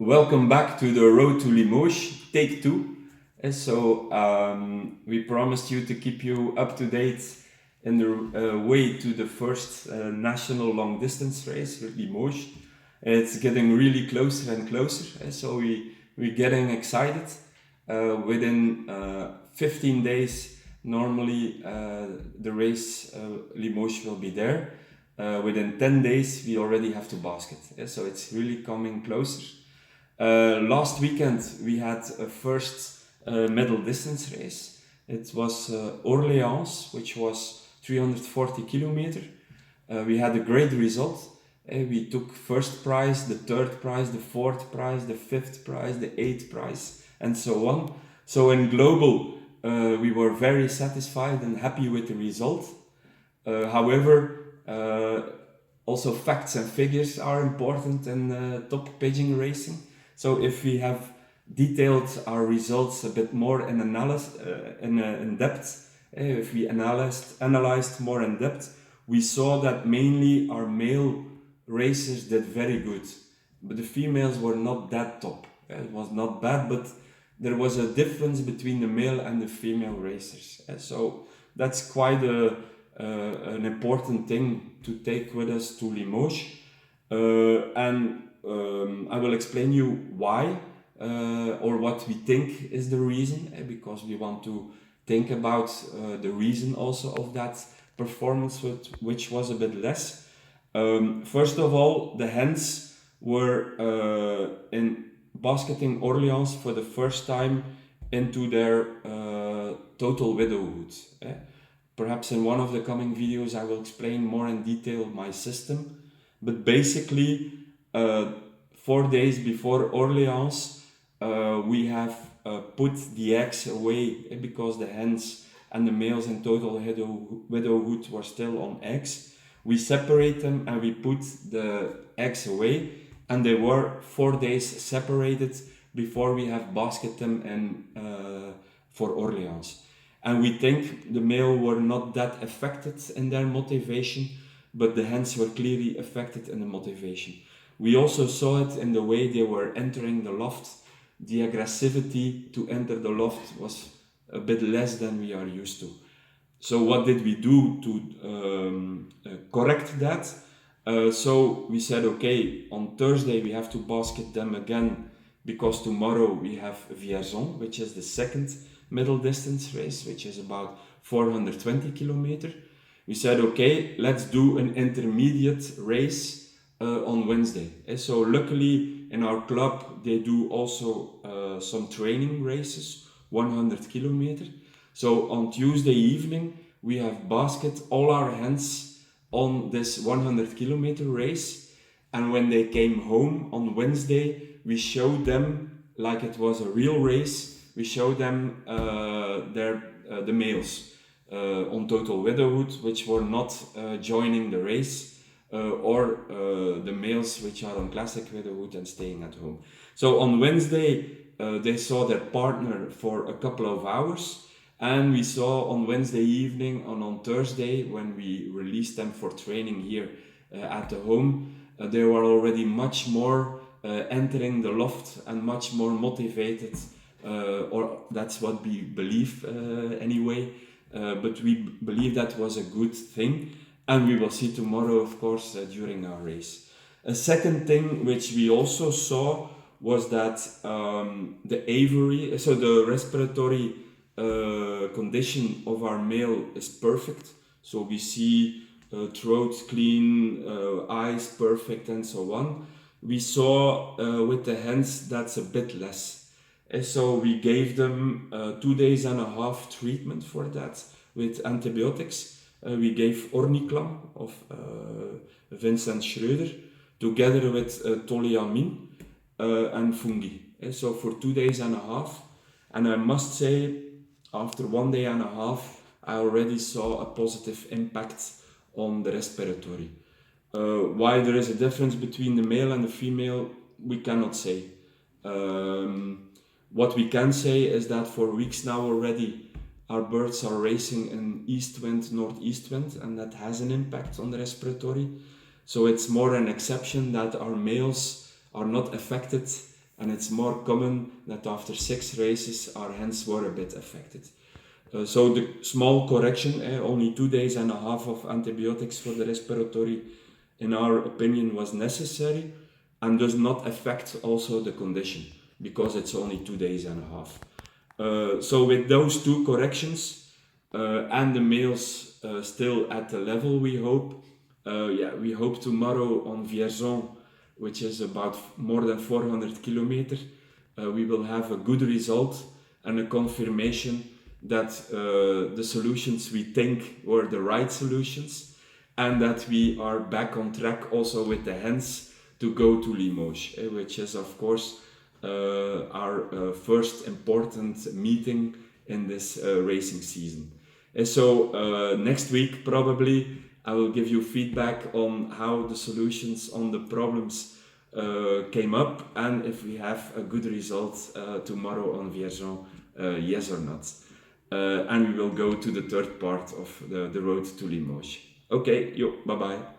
Welcome back to the Road to Limoges, take two. We promised you to keep you up to date in the way to the first national long distance race with Limoges. It's getting really closer and closer, we're getting excited. Within 15 days, normally the race Limoges will be there. Within 10 days, we already have to basket, so it's really coming closer. Last weekend we had a first middle distance race. It was Orléans, which was 340 kilometers. We had a great result. We took first prize, the third prize, the fourth prize, the fifth prize, the eighth prize, and so on. So in global, we were very satisfied and happy with the result. However, also facts and figures are important in top pigeon racing. So if we have detailed our results a bit more in depth, if we analyzed more in depth, we saw that mainly our male racers did very good, but the females were not that top. It was not bad, but there was a difference between the male and the female racers. So that's quite an important thing to take with us to Limoges. I will explain you why or what we think is the reason, because we want to think about the reason also of that performance, which was a bit less. First of all, the hens were in basketing Orléans for the first time into their total widowhood. Perhaps in one of the coming videos I will explain more in detail my system, but basically 4 days before Orléans, we have put the eggs away because the hens and the males in total widowhood were still on eggs. We separate them and we put the eggs away, and they were 4 days separated before we have basket them in for Orléans. And we think the male were not that affected in their motivation, but the hens were clearly affected in the motivation. We also saw it in the way they were entering the loft. The aggressivity to enter the loft was a bit less than we are used to. So what did we do to correct that? So we said, okay, on Thursday we have to basket them again, because tomorrow we have Vierzon, which is the second middle distance race, which is about 420 kilometers. We said, okay, let's do an intermediate race on Wednesday. So luckily in our club they do also some training races, 100 kilometers. So on Tuesday evening we have basket all our hens on this 100 kilometer race, and when they came home on Wednesday we showed them, like it was a real race, we showed them the males on total widowhood, which were not joining the race, or the males which are on classic widowhood and staying at home. So on Wednesday they saw their partner for a couple of hours, and we saw on Wednesday evening and on Thursday, when we released them for training here at the home, they were already much more entering the loft and much more motivated, or that's what we believe anyway, but we believe that was a good thing. And we will see tomorrow, of course, during our race. A second thing which we also saw was that the aviary, so the respiratory condition of our male is perfect. So we see throat clean, eyes perfect, and so on. We saw with the hens that's a bit less. So we gave them 2 days and a half treatment for that with antibiotics. We gave Orniclam of Vincent Schreuder together with toluamine and fungi. So for 2 days and a half, and I must say, after 1 day and a half, I already saw a positive impact on the respiratory. Why there is a difference between the male and the female, we cannot say. What we can say is that for weeks now already, our birds are racing in east wind, northeast wind, and that has an impact on the respiratory. So it's more an exception that our males are not affected and it's more common that after 6 races our hands were a bit affected. So the small correction, only 2 days and a half of antibiotics for the respiratory, in our opinion, was necessary and does not affect also the condition because it's only 2 days and a half. So with those 2 corrections and the males still at the level we hope, we hope tomorrow on Vierzon, which is about more than 400 kilometers, we will have a good result and a confirmation that the solutions we think were the right solutions, and that we are back on track also with the hands to go to Limoges, which is of course our first important meeting in this racing season. And so next week probably I will give you feedback on how the solutions on the problems came up, and if we have a good result tomorrow on Vierzon, yes or not. And we will go to the third part of the Road to Limoges. Okay, bye bye.